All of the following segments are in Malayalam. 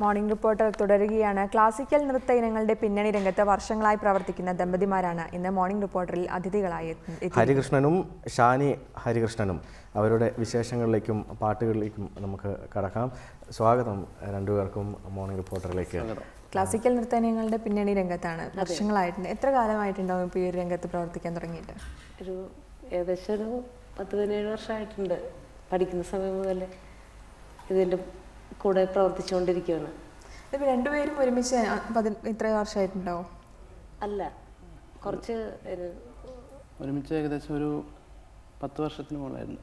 മോർണിംഗ് റിപ്പോർട്ടർ തുടരുകയാണ്. ക്ലാസിക്കൽ നൃത്ത ഇനങ്ങളുടെ പിന്നണി രംഗത്ത് വർഷങ്ങളായി പ്രവർത്തിക്കുന്ന ദമ്പതിമാരാണ് ഇന്ന് മോർണിംഗ് റിപ്പോർട്ടറിൽ അതിഥികളായി ഹരികൃഷ്ണനും ഷാനി ഹരികൃഷ്ണനും. അവരുടെ വിശേഷങ്ങളിലേക്കും പാട്ടുകളിലേക്കും നമുക്ക് കടക്കാം. സ്വാഗതം രണ്ടുപേർക്കും മോർണിംഗ് റിപ്പോർട്ടറിലേക്ക്. ക്ലാസിക്കൽ നൃത്ത ഇനങ്ങളുടെ പിന്നണി രംഗത്താണ് വർഷങ്ങളായിട്ടുണ്ട്. എത്ര കാലമായിട്ടുണ്ടാവും ഇപ്പോൾ ഈ ഒരു രംഗത്ത് പ്രവർത്തിക്കാൻ തുടങ്ങിയിട്ട്? ഏകദേശം ഒരു 10-17 വർഷമായിട്ടുണ്ട്. പഠിക്കുന്ന സമയം മുതൽ ഇതിൻ്റെ കൂടെ പ്രവർത്തിച്ചുകൊണ്ടിരിക്കുകയാണ്. ഇപ്പോൾ രണ്ടുപേരും ഒരുമിച്ച് ഇത്ര വർഷമായിട്ടുണ്ടാവും? അല്ല, കുറച്ച് ഒരുമിച്ച് ഏകദേശം ഒരു 10 വർഷത്തിന് മുകളിലായിരുന്നു.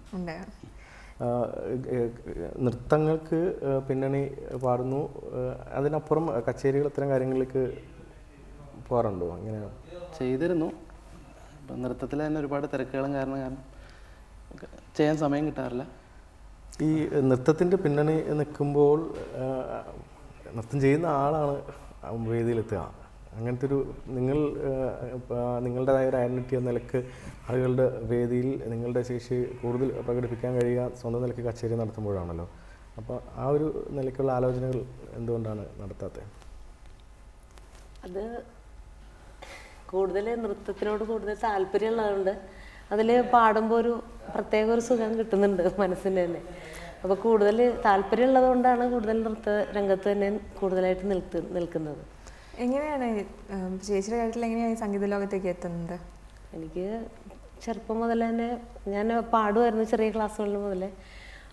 നൃത്തങ്ങൾക്ക് പിന്നണി പാടുന്നു, അതിനപ്പുറം കച്ചേരികൾ ഇത്തരം കാര്യങ്ങളിലേക്ക് പോകാറുണ്ടോ? അങ്ങനെയാണ് ചെയ്തിരുന്നു. ഇപ്പം നൃത്തത്തിൽ തന്നെ ഒരുപാട് തിരക്കുകളും കാരണം ചെയ്യാൻ സമയം കിട്ടാറില്ല. ഈ നൃത്തത്തിൻ്റെ പിന്നണി നിൽക്കുമ്പോൾ നൃത്തം ചെയ്യുന്ന ആളാണ് വേദിയിലെത്തുക. അങ്ങനത്തെ ഒരു നിങ്ങളുടേതായ ഒരു ഐഡൻറ്റിറ്റി എന്ന നിലക്ക് ആളുകളുടെ വേദിയിൽ നിങ്ങളുടെ ശേഷി കൂടുതൽ പ്രകടിപ്പിക്കാൻ കഴിയുക സ്വന്തം നിലയ്ക്ക് കച്ചേരി നടത്തുമ്പോഴാണല്ലോ. അപ്പോൾ ആ ഒരു നിലയ്ക്കുള്ള ആലോചനകൾ എന്തുകൊണ്ടാണ് നടത്താത്തത്? അത് കൂടുതൽ നൃത്തത്തിനോട് കൂടുതൽ താല്പര്യമുള്ളതുകൊണ്ട് അതിൽ പാടുമ്പോൾ ഒരു പ്രത്യേക ഒരു സുഖം കിട്ടുന്നുണ്ട് മനസ്സിന് തന്നെ. അപ്പോൾ കൂടുതൽ താല്പര്യമുള്ളത് കൊണ്ടാണ് കൂടുതൽ നൃത്ത രംഗത്ത് തന്നെ കൂടുതലായിട്ട് നിൽക്കുന്നത്. എങ്ങനെയാണ് ചേച്ചിയുടെ കാര്യത്തിൽ എങ്ങനെയാണ് സംഗീത ലോകത്തേക്ക് എത്തുന്നത്? എനിക്ക് ചെറുപ്പം മുതൽ തന്നെ ഞാൻ പാടുമായിരുന്നു, ചെറിയ ക്ലാസ്സുകളിൽ മുതലേ.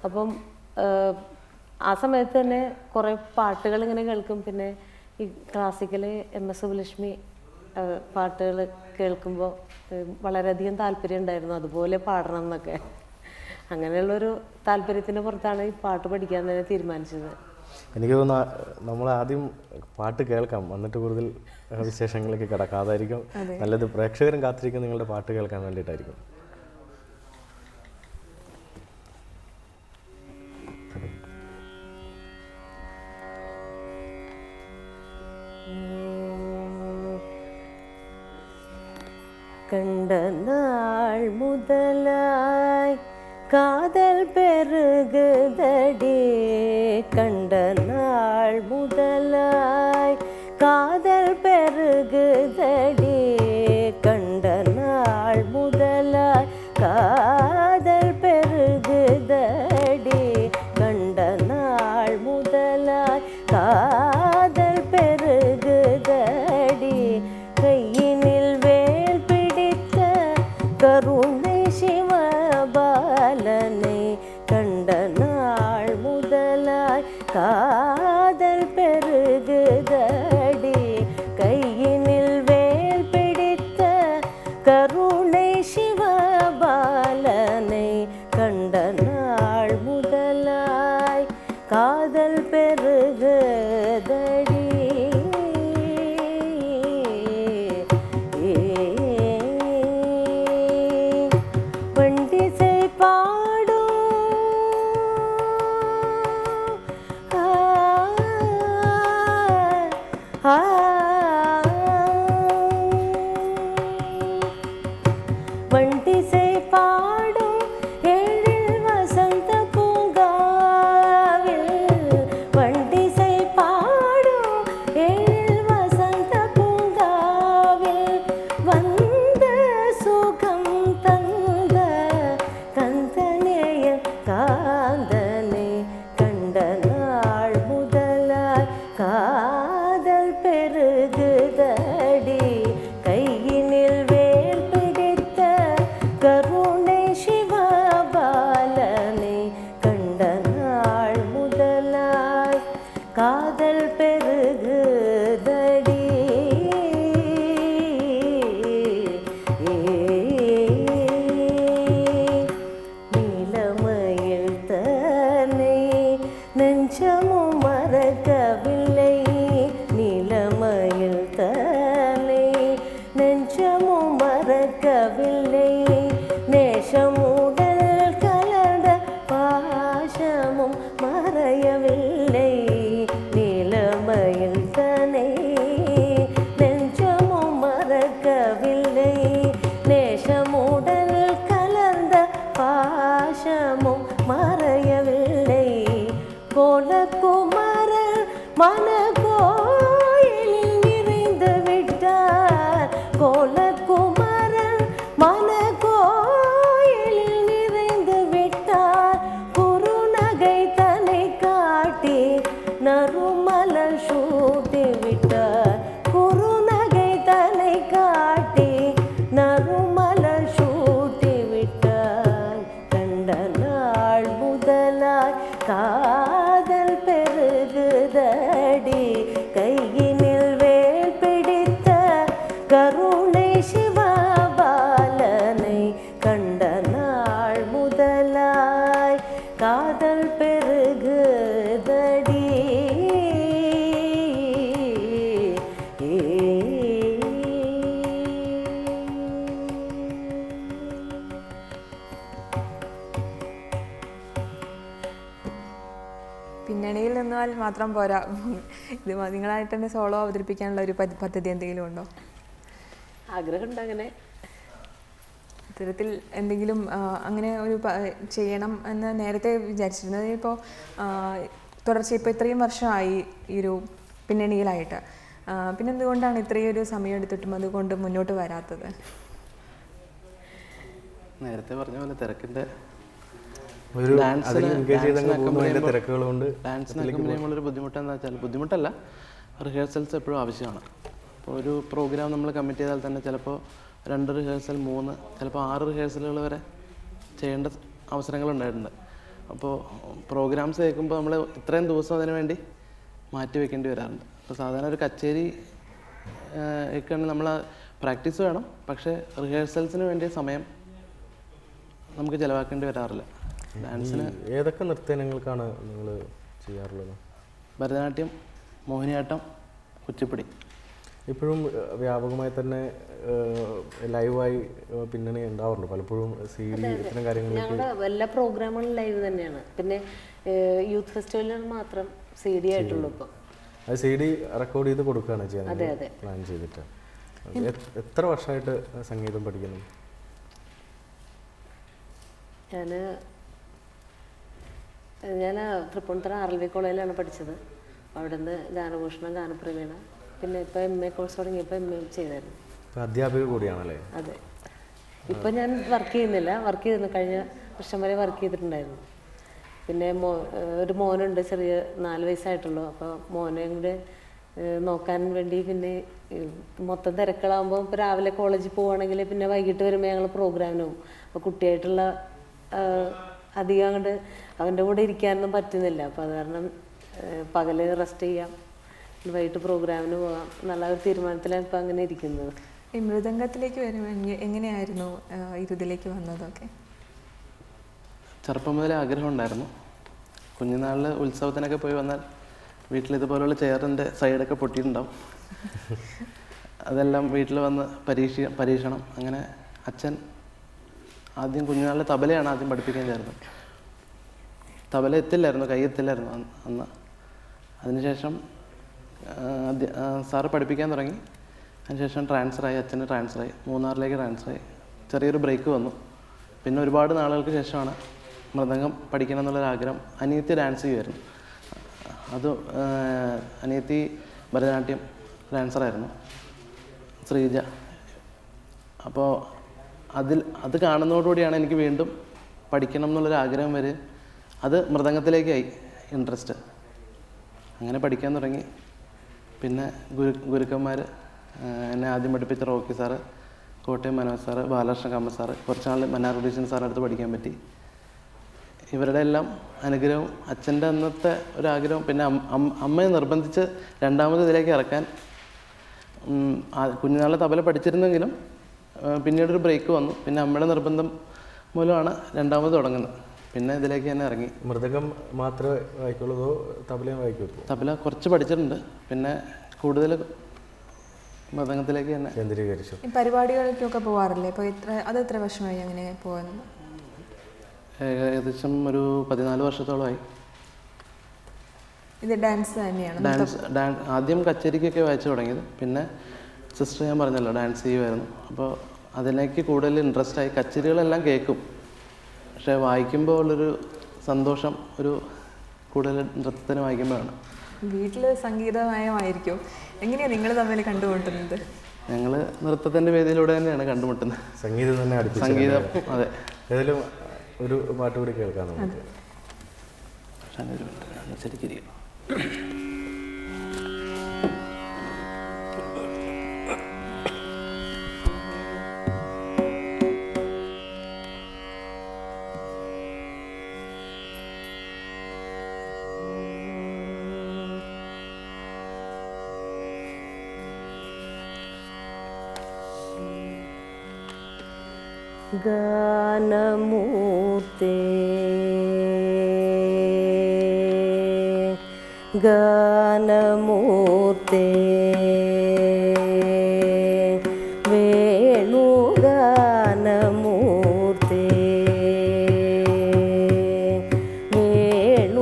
അപ്പം ആ സമയത്ത് തന്നെ കുറേ പാട്ടുകൾ ഇങ്ങനെ കേൾക്കും. പിന്നെ ഈ ക്ലാസിക്കൽ MS സുബ്ബലക്ഷ്മി പാട്ടുകൾ കേൾക്കുമ്പോൾ വളരെയധികം താല്പര്യം ഉണ്ടായിരുന്നു, അതുപോലെ പാടണം എന്നൊക്കെ. അങ്ങനെയുള്ളൊരു താല്പര്യത്തിൻ്റെ പുറത്താണ് ഈ പാട്ട് പഠിക്കാൻ തന്നെ തീരുമാനിച്ചത്. എനിക്ക് തോന്നുന്നു നമ്മൾ ആദ്യം പാട്ട് കേൾക്കാം, എന്നിട്ട് കൂടുതൽ വിശേഷങ്ങളിലേക്ക് കിടക്കാം. അതായിരിക്കും നല്ലത്. പ്രേക്ഷകരും കാത്തിരിക്കും നിങ്ങളുടെ പാട്ട് കേൾക്കാൻ വേണ്ടിയിട്ടായിരിക്കും. கண்ட நாள் முதலாய் காதல் பெருகுதடி, கண்ட நாள் முதலாய் காதல் பெருகுதடி, கண்ட நாள் முதலாய் காதல் பெருகுதடி, கண்ட நாள் முதலாய் காதல் பெருகுதடி, கையினில் வேல் பிடித்த கருணை சிவபாலனை கண்ட நாள் முதலாய் காதல் பெருகுதடி, கையினில் வேல் பிடித்த கருணை சிவபாலனை கண்ட நாள் முதலாய் காதல் பெருகுதடி. வண்டிசை பாடும் வண்டிசை பாடும் எழில் வசந்த பூங்காவில், வண்டிசை பாடும் எழில் வசந்த பூங்காவில் வந்த சுகம் தந்த கந்தனேய காந்தனை கண்ட நாள் முதலாய் காதல் பெருகுதடி, கையினில் வேல் பிடித்த கருணை சிவபாலனை கண்ட நாள் முதலாய் காதல் பெருகுதடி. நீலமயில் தன்னை நெஞ்சமும் மறக்கவில்லை, நீலமயில் தன்னை நெஞ்சமும் மறக்கவில்லை, நேசமுடல் கலந்த பாசமும் மறையவில்லை, நீலமயில் தன்னை நெஞ்சமும் மறக்கவில்லை, நேசமுடல் கலந்த பாசமும் மறையவில்லை, கோலக்குமரன் மனக்கோயிலில் நிறைந்து விட்டார் கோலக்குமரன் மனக்கோயிலில் நிறைந்து விட்டார் குறுநகை தன்னை காட்டி நறுமலர் சூட்டி விட்டார் குறுநகை தன்னை காட்டி நறுமலர் சூட்டி விட்டார் கண்ட நாள் முதலாய் காதல் பெருகுதடி கையினில் வேல் பிடித்த கருணை சிவபாலனை கண்ட நாள் முதலாய் காதல் பெருகுதடி പിന്നണിയിൽ നിന്നാൽ മാത്രം പോരാ, ഇത് നിങ്ങളായിട്ട് തന്നെ സോളോ അവതരിപ്പിക്കാനുള്ള ഒരു പദ്ധതി എന്തെങ്കിലും ഉണ്ടോ? ആഗ്രഹമുണ്ട് അങ്ങനെ. ഇത്തരത്തിൽ എന്തെങ്കിലും അങ്ങനെ ഒരു ചെയ്യണം എന്ന് നേരത്തെ വിചാരിച്ചിരുന്നത്? ഇപ്പോൾ തുടർച്ച ഇപ്പോൾ ഇത്രയും വർഷമായി ഈ ഒരു പിന്നണിയിലായിട്ട്, പിന്നെ എന്തുകൊണ്ടാണ് ഇത്രയും ഒരു സമയം എടുത്തിട്ടും അതുകൊണ്ട് മുന്നോട്ട് വരാത്തത്? നേരത്തെ പറഞ്ഞ പോലെ തിരക്കിൻ്റെ ഒരു തിരക്കുകളുണ്ട്. ഡാൻസിനൊക്കെ പറയുമ്പോഴൊരു ബുദ്ധിമുട്ട് എന്താ വെച്ചാൽ, ബുദ്ധിമുട്ടല്ല, റിഹേഴ്സൽസ് എപ്പോഴും ആവശ്യമാണ്. അപ്പോൾ ഒരു പ്രോഗ്രാം നമ്മൾ കമ്മിറ്റ് ചെയ്താൽ തന്നെ ചിലപ്പോൾ 2 റിഹേഴ്സൽ 3 ചിലപ്പോൾ 6 റിഹേഴ്സലുകൾ വരെ ചെയ്യേണ്ട അവസരങ്ങളുണ്ടായിട്ടുണ്ട്. അപ്പോൾ പ്രോഗ്രാംസ് കേൾക്കുമ്പോൾ നമ്മൾ ഇത്രയും ദിവസം അതിന് വേണ്ടി മാറ്റി വെക്കേണ്ടി വരാറുണ്ട്. അപ്പോൾ സാധാരണ ഒരു കച്ചേരി ഒക്കെയാണെങ്കിൽ നമ്മൾ പ്രാക്ടീസ് വേണം, പക്ഷേ റിഹേഴ്സൽസിന് വേണ്ടിയ സമയം നമുക്ക് ചിലവാക്കേണ്ടി വരാറില്ല. ഡാൻസിന് ഏതൊക്കെ നൃത്തനങ്ങൾക്കാണ് നിങ്ങൾ ചെയ്യാറുള്ളത്? ഭരതനാട്യം, മോഹിനിയാട്ടം, കുച്ചിപ്പുടി. ഇപ്പോഴും വ്യാപകമായി തന്നെ ലൈവായി പിന്നണി ഉണ്ടാവാറുണ്ട് പലപ്പോഴും. CD ഇത്തരം കാര്യങ്ങളിലേക്ക് ഞങ്ങളുടെ എല്ലാ പ്രോഗ്രാമുകളും ലൈവ് തന്നെയാണ്. പിന്നെ യൂത്ത് ഫെസ്റ്റിവലിന് മാത്രം CD ആയിട്ടുള്ളൂ. ഇപ്പോൾ അത് CD റെക്കോർഡ് ചെയ്ത് കൊടുക്കുകയാണ് ചെയ്യാൻ പ്ലാൻ ചെയ്തിട്ട്. എത്ര വർഷമായിട്ട് സംഗീതം പഠിക്കുന്നു? ഞാൻ തൃപ്പൂണിത്തുറ RLV കോളേജിലാണ് പഠിച്ചത്. അവിടെ നിന്ന് ഗാനഭൂഷണം, ഗാനപ്രവീണ, പിന്നെ ഇപ്പോൾ MA കോഴ്സ് തുടങ്ങിയപ്പോൾ MA ചെയ്തായിരുന്നു. അധ്യാപിക കൂടിയാണല്ലേ? അതെ. ഇപ്പോൾ ഞാൻ വർക്ക് ചെയ്യുന്നില്ല, വർക്ക് ചെയ്തിരുന്നു. കഴിഞ്ഞ വർഷം വരെ വർക്ക് ചെയ്തിട്ടുണ്ടായിരുന്നു. പിന്നെ ഒരു മോനുണ്ട്, ചെറിയ 4 വയസ്സായിട്ടുള്ളൂ. അപ്പോൾ മോനെയും കൂടെ നോക്കാൻ വേണ്ടി പിന്നെ മൊത്തം തിരക്കുകളാകുമ്പോൾ ഇപ്പോൾ രാവിലെ കോളേജിൽ പോവുകയാണെങ്കിൽ പിന്നെ വൈകിട്ട് വരുമ്പോൾ ഞങ്ങൾ പ്രോഗ്രാമിന് പോകും. അപ്പോൾ കുട്ടിയായിട്ടുള്ള അധികം അങ്ങോട്ട് അവൻ്റെ കൂടെ ഇരിക്കാനൊന്നും പറ്റുന്നില്ല. അപ്പോൾ അത് കാരണം പകല് റെസ്റ്റ് ചെയ്യാം, വൈകിട്ട് പ്രോഗ്രാമിന് പോകാം എന്നുള്ള ഒരു തീരുമാനത്തിലാണ് ഇപ്പോൾ അങ്ങനെ ഇരിക്കുന്നത്. ഈ മൃദംഗത്തിലേക്ക് വരുമ്പോൾ എങ്ങനെയായിരുന്നു ഇതിലേക്ക് വന്നതൊക്കെ? ചെറുപ്പം മുതലേ ആഗ്രഹം ഉണ്ടായിരുന്നു. കുഞ്ഞുനാളിൽ ഉത്സവത്തിനൊക്കെ പോയി വന്നാൽ വീട്ടിൽ ഇതുപോലുള്ള ചെയറിൻ്റെ സൈഡൊക്കെ പൊട്ടിയിട്ടുണ്ടാവും. അതെല്ലാം വീട്ടിൽ വന്ന് പരീക്ഷണം. അങ്ങനെ അച്ഛൻ ആദ്യം കുഞ്ഞുനാളിൽ തബലയാണ് ആദ്യം പഠിപ്പിക്കാൻ ചേർന്നത്. തബല എത്തില്ലായിരുന്നു, കൈ എത്തില്ലായിരുന്നു അന്ന്. അതിനുശേഷം സാറ് പഠിപ്പിക്കാൻ തുടങ്ങി. അതിനുശേഷം ട്രാൻസ്ഫറായി, അച്ഛന് ട്രാൻസ്ഫറായി, മൂന്നാറിലേക്ക് ട്രാൻസ്ഫറായി. ചെറിയൊരു ബ്രേക്ക് വന്നു. പിന്നെ ഒരുപാട് നാളുകൾക്ക് ശേഷമാണ് മൃദംഗം പഠിക്കണം എന്നുള്ളൊരാഗ്രഹം. അനിയത്തി ഡാൻസ് ചെയ്യുമായിരുന്നു. അത് അനിയത്തി ഭരതനാട്യം ഡാൻസറായിരുന്നു, ശ്രീജ. അപ്പോൾ അത് കാണുന്നതോടുകൂടിയാണ് എനിക്ക് വീണ്ടും പഠിക്കണം എന്നുള്ളൊരാഗ്രഹം വരെ. അത് മൃദംഗത്തിലേക്കായി ഇൻട്രസ്റ്റ്. അങ്ങനെ പഠിക്കാൻ തുടങ്ങി. പിന്നെ ഗുരുക്കന്മാർ എന്നെ ആദ്യം പഠിപ്പിച്ച Rocky sir, Kottayam Manoj sir, Balakrishna Kama sir, കുറച്ചാൾ മന്നാർഡീഷൻ സാറിൻ്റെ അടുത്ത് പഠിക്കാൻ പറ്റി. ഇവരുടെ എല്ലാം അനുഗ്രഹവും അച്ഛൻ്റെ അന്നത്തെ ഒരാഗ്രഹവും പിന്നെ അമ്മയെ നിർബന്ധിച്ച് രണ്ടാമത് ഇതിലേക്ക് ഇറക്കാൻ. കുഞ്ഞുനാളിലെ തബല പഠിച്ചിരുന്നെങ്കിലും പിന്നീടൊരു ബ്രേക്ക് വന്നു. പിന്നെ അമ്മയുടെ നിർബന്ധം മൂലമാണ് രണ്ടാമത് തുടങ്ങുന്നത്. പിന്നെ ഇതിലേക്ക് തന്നെ ഇറങ്ങി. മൃദംഗം മാത്രമേ വായിക്കുള്ളൂ, തബലയും വായിക്കുള്ളൂ? തബല കുറച്ച് പഠിച്ചിട്ടുണ്ട്, പിന്നെ കൂടുതൽ മൃദംഗത്തിലേക്ക് തന്നെ കേന്ദ്രീകരിച്ചു. ഈ പരിപാടികൾക്കൊക്കെ പോകാറില്ലേ? ഇപ്പോൾ അത് എത്ര വർഷമായി അങ്ങനെ പോകുന്നത്? ഏകദേശം ഒരു 14 വർഷത്തോളമായി. ഇത് ഡാൻസ് തന്നെയാണ്? ഡാൻസ് ആദ്യം കച്ചേരിക്കൊക്കെ വായിച്ചു തുടങ്ങിയത്. പിന്നെ സിസ്റ്റർ ഞാൻ പറഞ്ഞല്ലോ ഡാൻസ് ചെയ്യുമായിരുന്നു. അപ്പോൾ അതിലേക്ക് കൂടുതൽ ഇൻട്രസ്റ്റ് ആയി. കച്ചേരികളെല്ലാം കേൾക്കും, പക്ഷേ വായിക്കുമ്പോൾ ഉള്ളൊരു സന്തോഷം ഒരു കൂടുതൽ നൃത്തത്തിന് വായിക്കുമ്പോഴാണ്. വീട്ടിൽ സംഗീതമയമായിരിക്കും. എങ്ങനെയാണ് നിങ്ങൾ തമ്മിൽ കണ്ടുമുട്ടുന്നത്? ഞങ്ങൾ നൃത്തത്തിൻ്റെ വേദിയിലൂടെ തന്നെയാണ് കണ്ടുമുട്ടുന്നത്. സംഗീതം തന്നെ അടുപ്പിച്ച് സംഗീതം, അതെ. ഏതെങ്കിലും ഒരു പാട്ട് കൂടി കേൾക്കാം നമുക്ക്. ശരിക്കും ഗാനമൂർത്തേ ഗാനമൂർത്തേ വേണുഗാനമൂർത്തേ വേണുഗാനമൂർത്തേ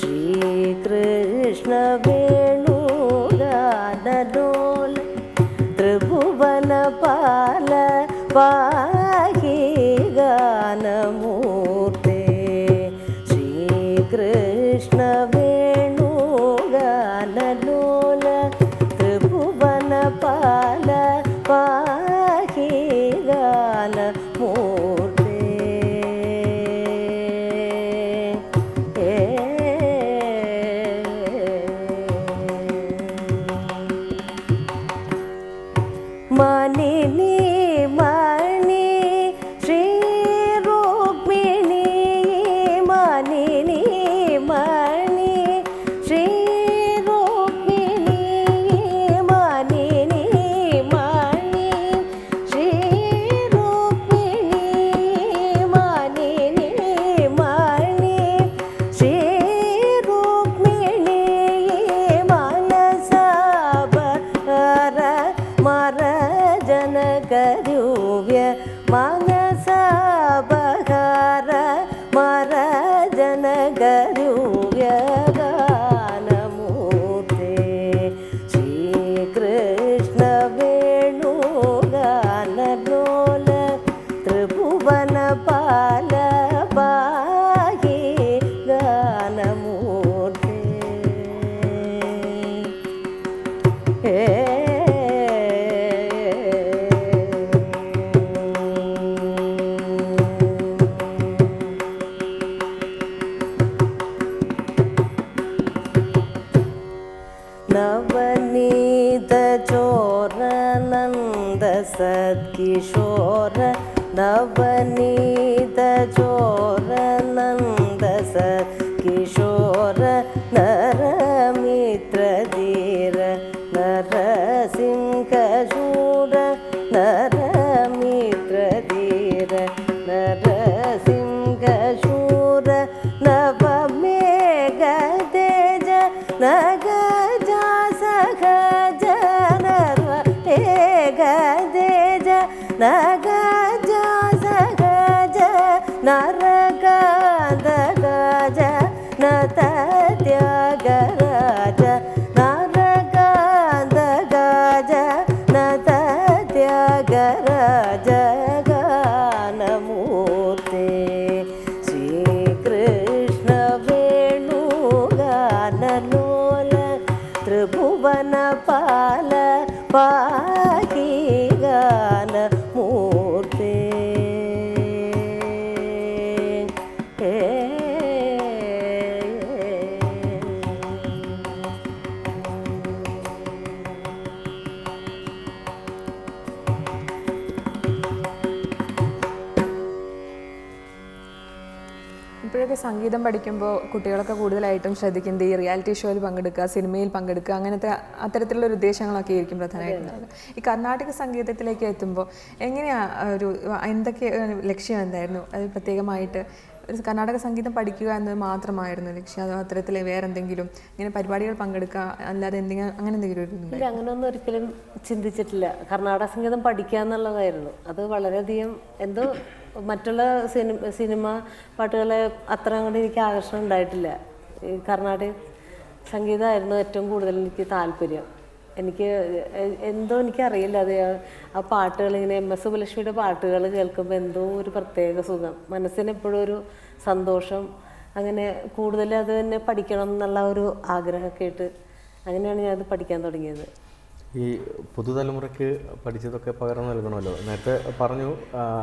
ശ്രീകൃഷ്ണ വേണുഗാനലോല ത്രിഭുവന പാല പാഹി ഗാനമൂർത്തേ ശ്രീകൃഷ്ണ വേണുഗാനലോല ത്രിഭുവന പാല പാഹി ഗാനമൂർത്തേ. മണിനി മണി ശ്രീ രുക്മിണി മണിനി മണി ശ്രീ രുക്മിണി മണിനി മണി ശ്രീ രുക്മിണി മണിനി മണി ശ്രീ രുക്മിണി മനസബര മര ജനകരുവ്യ മനസബഹര മര ജനകരുവ്യ ഗാനമൂർത്തേ ശ്രീകൃഷ്ണ വേണുഗാനലോല ത്രിഭുവന പാല പാഹി ഗാനമൂർത്തേ. നവനീത ചോര നന്ദ സത്കിശോര നവനീത ചോര നന്ദ സത്കിശോര നരമിത്രധീര നരസിംഹശൂര നരമിത്രധീര നരസിംഹശൂര നവമേഘ തേജ നഗജ സഹജ നരേഘ തേജ നഗജ സഹജ നരകാന്ത ഗജ നതത്യാഗരാജ നരകാന്ത ഗജ നതത്യാഗരാജ ഗാനമൂർത്തേ ശ്രീകൃഷ്ണ വേണുഗാനലോല ത്രിഭുവന പാല പാഹി ഗാനമൂർത്തേ. ഇപ്പോഴൊക്കെ സംഗീതം പഠിക്കുമ്പോൾ കുട്ടികളൊക്കെ കൂടുതലായിട്ടും ശ്രദ്ധിക്കുന്നത് ഈ റിയാലിറ്റി ഷോയിൽ പങ്കെടുക്കുക, സിനിമയിൽ പങ്കെടുക്കുക, അങ്ങനത്തെ അത്തരത്തിലുള്ള ഒരു ഉദ്ദേശങ്ങളൊക്കെ ആയിരിക്കും പ്രധാനമായിട്ടുണ്ടാവുക. ഈ കർണാടക സംഗീതത്തിലേക്ക് എത്തുമ്പോൾ എങ്ങനെയാണ് ഒരു എന്തൊക്കെ ലക്ഷ്യം എന്തായിരുന്നു? അത് പ്രത്യേകമായിട്ട് ഒരു കർണാടക സംഗീതം പഠിക്കുക എന്നത് മാത്രമായിരുന്നു ലക്ഷ്യം, അതോ അത്തരത്തിൽ വേറെ എന്തെങ്കിലും ഇങ്ങനെ പരിപാടികൾ പങ്കെടുക്കുക അല്ലാതെ എന്തെങ്കിലും അങ്ങനെ എന്തെങ്കിലും ഒരു ഇല്ല, അങ്ങനെയൊന്നും ഒരിക്കലും ചിന്തിച്ചിട്ടില്ല. കർണാടക സംഗീതം പഠിക്കുക എന്നുള്ളതായിരുന്നു. അത് വളരെയധികം എന്തോ മറ്റുള്ള സിനിമ പാട്ടുകളെ അത്ര അങ്ങോട്ട് എനിക്ക് ആകർഷണം ഉണ്ടായിട്ടില്ല. ഈ കർണാടക സംഗീതമായിരുന്നു ഏറ്റവും കൂടുതൽ എനിക്ക് താല്പര്യം. എനിക്ക് എന്തോ എനിക്കറിയില്ല, അത് ആ പാട്ടുകൾ ഇങ്ങനെ എം എസ് സുബ്ബലക്ഷ്മിയുടെ പാട്ടുകൾ കേൾക്കുമ്പോൾ എന്തോ ഒരു പ്രത്യേക സുഖം, മനസ്സിന് എപ്പോഴും ഒരു സന്തോഷം അങ്ങനെ കൂടുതൽ അത് തന്നെ പഠിക്കണം എന്നുള്ള ഒരു ആഗ്രഹമൊക്കെ ആയിട്ട് അങ്ങനെയാണ് ഞാനത് പഠിക്കാൻ തുടങ്ങിയത്. ഈ പുതുതലമുറയ്ക്ക് പഠിച്ചതൊക്കെ പകർന്നു നൽകണമല്ലോ. നേരത്തെ പറഞ്ഞു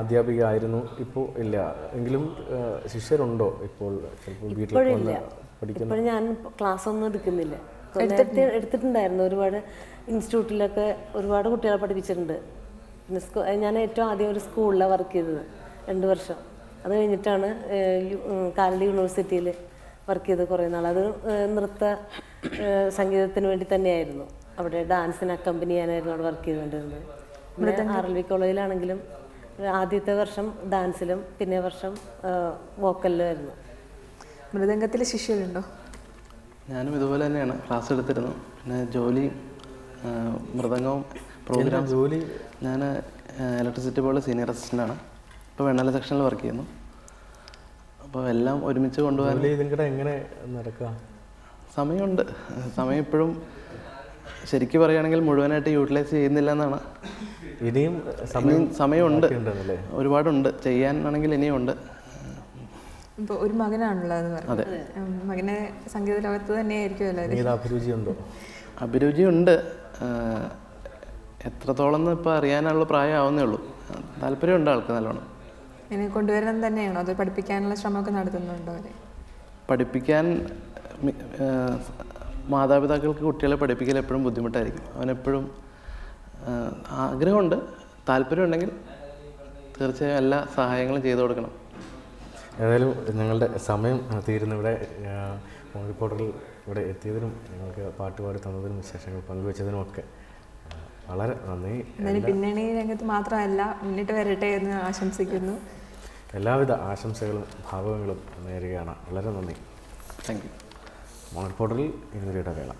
അധ്യാപിക ആയിരുന്നു, ഇപ്പോൾ ഇല്ല. എങ്കിലും ശിഷ്യരുണ്ടോ ഇപ്പോൾ? ചിലപ്പോൾ വീട്ടിലൊക്കെ വന്ന് പഠിക്കുന്ന. ഇപ്പോഴും ഞാൻ ക്ലാസ് ഒന്നും എടുക്കുന്നില്ല. നേരത്തെ എടുത്തിട്ടുണ്ടായിരുന്നു. ഒരുപാട് ഇൻസ്റ്റിറ്റ്യൂട്ടിലൊക്കെ ഒരുപാട് കുട്ടികളെ പഠിപ്പിച്ചിട്ടുണ്ട്. പിന്നെ ഞാൻ ഏറ്റവും ആദ്യം ഒരു സ്കൂളിലാണ് വർക്ക് ചെയ്തത് 2 വർഷം. അത് കഴിഞ്ഞിട്ടാണ് കാലടി യൂണിവേഴ്സിറ്റിയിൽ വർക്ക് ചെയ്തത് കുറേ നാൾ. അത് നൃത്ത സംഗീതത്തിന് വേണ്ടി തന്നെയായിരുന്നു. അവിടെ ഡാൻസിന് അക്കമ്പനി ചെയ്യാനായിരുന്നു അവിടെ വർക്ക് ചെയ്തുകൊണ്ടിരുന്നത്. പിന്നെ RLV കോളേജിലാണെങ്കിലും ആദ്യത്തെ വർഷം ഡാൻസിലും പിന്നെ വർഷം വോക്കലിലും ആയിരുന്നു. മൃദംഗത്തിൽ ശിഷ്യരുണ്ടോ? ഞാനും ഇതുപോലെ തന്നെയാണ് ക്ലാസ് എടുത്തിരുന്നു. പിന്നെ ജോലി മൃദംഗവും പ്രോഗ്രാം ജോലി. ഞാൻ ഇലക്ട്രിസിറ്റി ബോർഡിൽ സീനിയർ അസിസ്റ്റൻ്റാണ്. ഇപ്പോൾ വെണ്ണല സെക്ഷനിൽ വർക്ക് ചെയ്യുന്നു. അപ്പോൾ എല്ലാം ഒരുമിച്ച് കൊണ്ടുപോകാൻ നിങ്ങളുടെ എങ്ങനെ നടക്കുക? സമയമുണ്ട്. സമയം ഇപ്പോഴും ശരിക്കും പറയുകയാണെങ്കിൽ മുഴുവനായിട്ട് യൂട്ടിലൈസ് ചെയ്യുന്നില്ല എന്നാണ്. ഇനിയും സമയമുണ്ട്, ഒരുപാടുണ്ട് ചെയ്യാനാണെങ്കിൽ ഇനിയുണ്ട്. ഇപ്പോൾ ഒരു മകനാണുള്ളതെന്ന് പറഞ്ഞു. മകനെ സംഗീത ലോകത്ത് തന്നെയായിരിക്കും. അഭിരുചിയുണ്ടോ? അഭിരുചിയുണ്ട്. എത്രത്തോളം എന്ന് ഇപ്പോൾ അറിയാനുള്ള പ്രായമാവുന്നേ ഉള്ളൂ. താല്പര്യമുണ്ട് ആൾക്ക് നല്ലോണം. ഇനി കൊണ്ടുവരണം തന്നെയാണോ അതോ പഠിപ്പിക്കാനുള്ള ശ്രമമൊക്കെ നടത്തുന്നുണ്ടോ അവരെ? പഠിപ്പിക്കാൻ മാതാപിതാക്കൾക്ക് കുട്ടികളെ പഠിപ്പിക്കൽ എപ്പോഴും ബുദ്ധിമുട്ടായിരിക്കും. അവനെപ്പോഴും ആഗ്രഹമുണ്ട്, താല്പര്യമുണ്ടെങ്കിൽ തീർച്ചയായും എല്ലാ സഹായങ്ങളും ചെയ്തു കൊടുക്കണം. ഏതായാലും ഞങ്ങളുടെ സമയം തീരുന്ന ഇവിടെ റിപ്പോർട്ടറിൽ ഇവിടെ എത്തിയതിനും ഞങ്ങൾക്ക് പാട്ടുപാടി തന്നതിനും വിശേഷങ്ങൾ പങ്കുവച്ചതിനുമൊക്കെ വളരെ നന്ദി. എന്നാലും പിന്നണി രംഗത്ത് മാത്രമല്ല, മുന്നിട്ട് വരട്ടെ എന്ന് ആശംസിക്കുന്നു. എല്ലാവിധ ആശംസകളും ഭാവങ്ങളും നേരുകയാണ്. വളരെ നന്ദി. Thank you. റിപ്പോർട്ടറിൽ ഇന്നൊരു ഇടവേള.